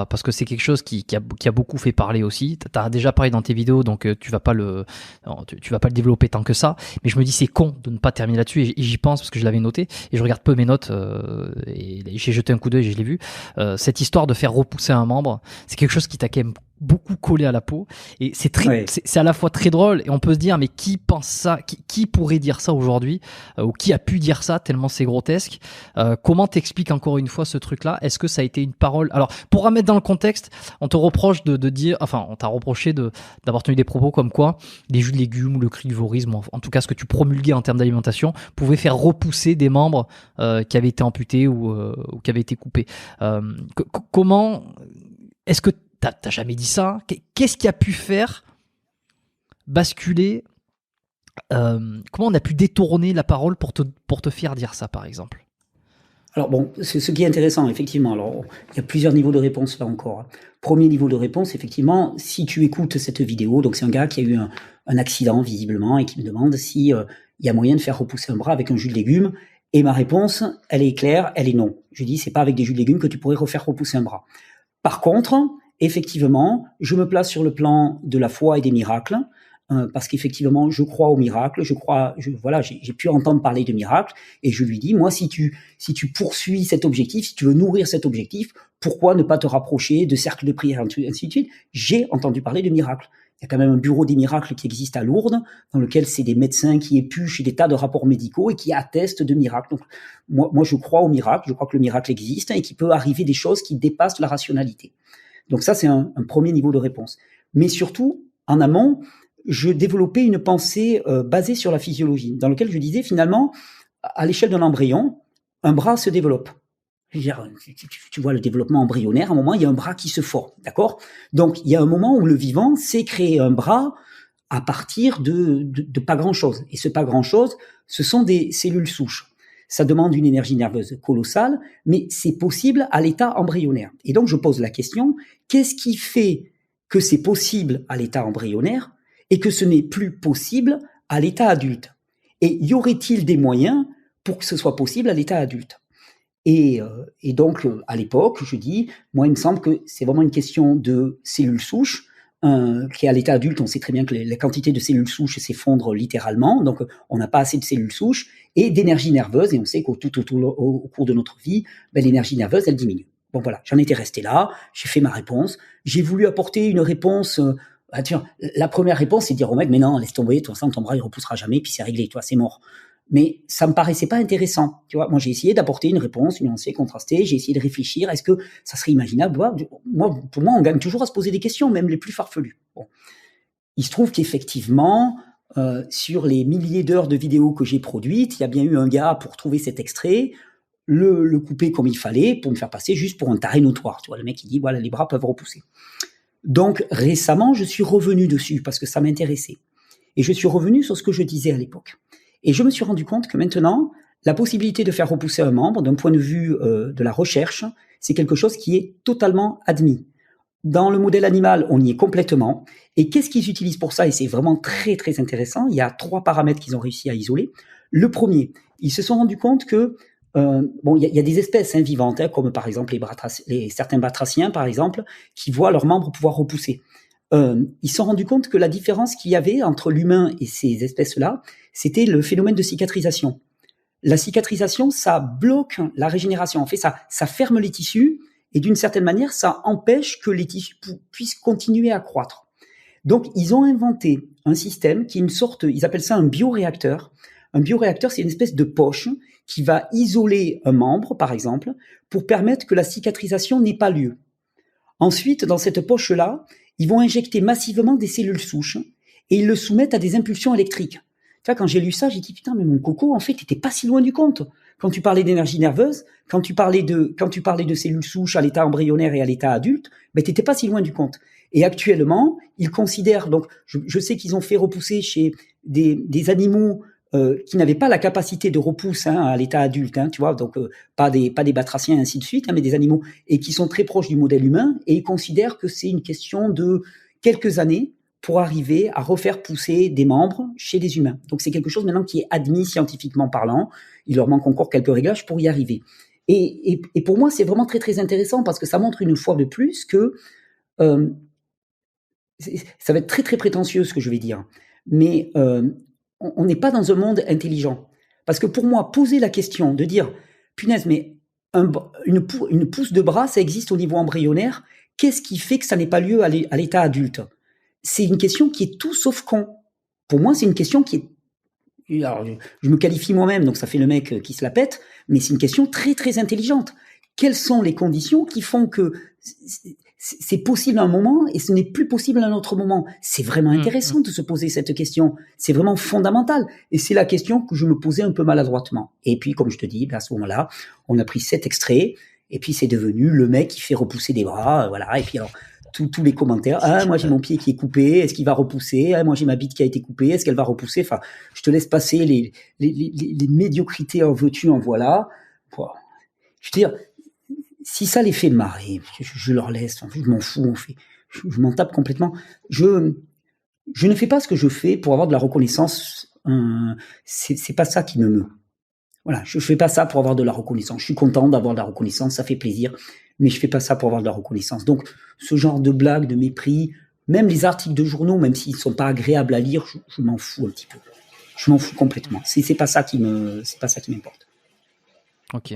parce que c'est quelque chose qui a beaucoup fait parler aussi. Tu as déjà parlé dans tes vidéos, donc tu vas pas le développer tant que ça. Mais je me dis c'est con de ne pas terminer là-dessus et j'y pense parce que je l'avais noté et je regarde peu mes notes et j'ai jeté un coup d'œil et je l'ai vu. Cette histoire de faire repousser un membre, c'est quelque chose qui t'a quand même beaucoup collé à la peau et c'est à la fois très drôle et on peut se dire mais qui pense ça, qui pourrait dire ça aujourd'hui ou qui a pu dire ça tellement c'est grotesque. Comment t'expliques encore une fois ce truc-là? Est-ce que ça a été une parole? Alors pour remettre dans le contexte, on te reproche de dire, enfin on t'a reproché d'avoir tenu des propos comme quoi les jus de légumes ou le crudivorisme, en tout cas ce que tu promulguais en termes d'alimentation, pouvait faire repousser des membres qui avaient été amputés ou qui avaient été coupés. Comment est-ce que t'as jamais dit ça? Qu'est-ce qui a pu faire basculer? Comment on a pu détourner la parole pour te faire dire ça, par exemple? Alors bon, ce qui est intéressant, effectivement, alors il y a plusieurs niveaux de réponse là encore. Premier niveau de réponse, effectivement, si tu écoutes cette vidéo, donc c'est un gars qui a eu un accident visiblement et qui me demande si il y a moyen de faire repousser un bras avec un jus de légumes. Et ma réponse, elle est claire, elle est non. Je dis, c'est pas avec des jus de légumes que tu pourrais refaire repousser un bras. Par contre, effectivement, je me place sur le plan de la foi et des miracles, parce qu'effectivement, je crois aux miracles, j'ai pu entendre parler de miracles, et je lui dis, moi, si tu poursuis cet objectif, si tu veux nourrir cet objectif, pourquoi ne pas te rapprocher de cercles de prière, ainsi de suite. J'ai entendu parler de miracles. Il y a quand même un bureau des miracles qui existe à Lourdes, dans lequel c'est des médecins qui épluchent des tas de rapports médicaux et qui attestent de miracles. Donc, moi, je crois aux miracles, je crois que le miracle existe et qu'il peut arriver des choses qui dépassent la rationalité. Donc ça, c'est un premier niveau de réponse. Mais surtout, en amont, je développais une pensée basée sur la physiologie, dans laquelle je disais finalement, à l'échelle d'un embryon, un bras se développe. Tu vois le développement embryonnaire, à un moment, il y a un bras qui se forme, d'accord? Donc, il y a un moment où le vivant sait créer un bras à partir de pas grand-chose. Et ce pas grand-chose, ce sont des cellules souches. Ça demande une énergie nerveuse colossale, mais c'est possible à l'état embryonnaire. Et donc, je pose la question, qu'est-ce qui fait que c'est possible à l'état embryonnaire et que ce n'est plus possible à l'état adulte? Et y aurait-il des moyens pour que ce soit possible à l'état adulte? Et donc, à l'époque, je dis, moi, il me semble que c'est vraiment une question de cellules souches, qui à l'état adulte, on sait très bien que la quantité de cellules souches s'effondre littéralement, donc on n'a pas assez de cellules souches, et d'énergie nerveuse, et on sait qu'au cours de notre vie, l'énergie nerveuse, elle diminue. Bon voilà, j'en étais resté là, j'ai fait ma réponse, j'ai voulu apporter une réponse. La première réponse, c'est de dire au mec, mais non, laisse tomber, toi, ça, ton bras, il repoussera jamais, puis c'est réglé, toi, c'est mort. Mais ça me paraissait pas intéressant, tu vois. Moi, j'ai essayé d'apporter une réponse nuancée, contrastée. J'ai essayé de réfléchir. Est-ce que ça serait imaginable? Pour moi, on gagne toujours à se poser des questions, même les plus farfelues. Bon. Il se trouve qu'effectivement, sur les milliers d'heures de vidéos que j'ai produites, il y a bien eu un gars pour trouver cet extrait, le couper comme il fallait, pour me faire passer juste pour un taré notoire. Tu vois, le mec, il dit, voilà, les bras peuvent repousser. Donc, récemment, je suis revenu dessus parce que ça m'intéressait. Et je suis revenu sur ce que je disais à l'époque. Et je me suis rendu compte que maintenant, la possibilité de faire repousser un membre, d'un point de vue de la recherche, c'est quelque chose qui est totalement admis. Dans le modèle animal, on y est complètement. Et qu'est-ce qu'ils utilisent pour ça? Et c'est vraiment très, très intéressant. Il y a 3 paramètres qu'ils ont réussi à isoler. Le premier, ils se sont rendus compte que il y a des espèces vivantes, comme par exemple certains batraciens, par exemple, qui voient leurs membres pouvoir repousser. Ils se sont rendus compte que la différence qu'il y avait entre l'humain et ces espèces-là, c'était le phénomène de cicatrisation. La cicatrisation, ça bloque la régénération. En fait, ça ferme les tissus et d'une certaine manière, ça empêche que les tissus puissent continuer à croître. Donc, ils ont inventé un système qui est une sorte, ils appellent ça un bioréacteur. Un bioréacteur, c'est une espèce de poche qui va isoler un membre, par exemple, pour permettre que la cicatrisation n'ait pas lieu. Ensuite, dans cette poche-là, ils vont injecter massivement des cellules souches et ils le soumettent à des impulsions électriques. Tu vois, quand j'ai lu ça, j'ai dit, putain, mais mon coco, en fait, t'étais pas si loin du compte. Quand tu parlais d'énergie nerveuse, quand tu parlais de cellules souches à l'état embryonnaire et à l'état adulte, t'étais pas si loin du compte. Et actuellement, ils considèrent, donc, je sais qu'ils ont fait repousser chez des animaux qui n'avaient pas la capacité de repousse à l'état adulte, tu vois, donc pas des batraciens ainsi de suite, mais des animaux, et qui sont très proches du modèle humain, et ils considèrent que c'est une question de quelques années pour arriver à refaire pousser des membres chez des humains. Donc c'est quelque chose maintenant qui est admis scientifiquement parlant, il leur manque encore quelques réglages pour y arriver. Et pour moi, c'est vraiment très très intéressant parce que ça montre une fois de plus que ça va être très très prétentieux ce que je vais dire, mais on n'est pas dans un monde intelligent. Parce que pour moi, poser la question de dire, punaise, mais une pousse de bras, ça existe au niveau embryonnaire, qu'est-ce qui fait que ça n'ait pas lieu à l'état adulte? C'est une question qui est tout sauf con. Pour moi, c'est une question qui est... Alors, je me qualifie moi-même, donc ça fait le mec qui se la pète, mais c'est une question très très intelligente. Quelles sont les conditions qui font que c'est possible à un moment et ce n'est plus possible à un autre moment? C'est vraiment intéressant de se poser cette question. C'est vraiment fondamental. Et c'est la question que je me posais un peu maladroitement. Et puis, comme je te dis, à ce moment-là, on a pris 7 extraits et puis c'est devenu le mec qui fait repousser des bras, voilà. Et puis alors, tous les commentaires. Ah, moi j'ai mon pied qui est coupé. Est-ce qu'il va repousser? Ah, moi j'ai ma bite qui a été coupée. Est-ce qu'elle va repousser? Enfin, je te laisse passer les médiocrités en veux-tu, en voilà. Bon. Je veux dire, si ça les fait marrer, je leur laisse. Je m'en fous. Je m'en tape complètement. Je ne fais pas ce que je fais pour avoir de la reconnaissance. C'est pas ça qui me meut. Voilà, je fais pas ça pour avoir de la reconnaissance. Je suis content d'avoir de la reconnaissance, ça fait plaisir, mais je fais pas ça pour avoir de la reconnaissance. Donc, ce genre de blagues, de mépris, même les articles de journaux, même s'ils sont pas agréables à lire, je m'en fous un petit peu. Je m'en fous complètement. C'est pas ça qui m'importe. Ok.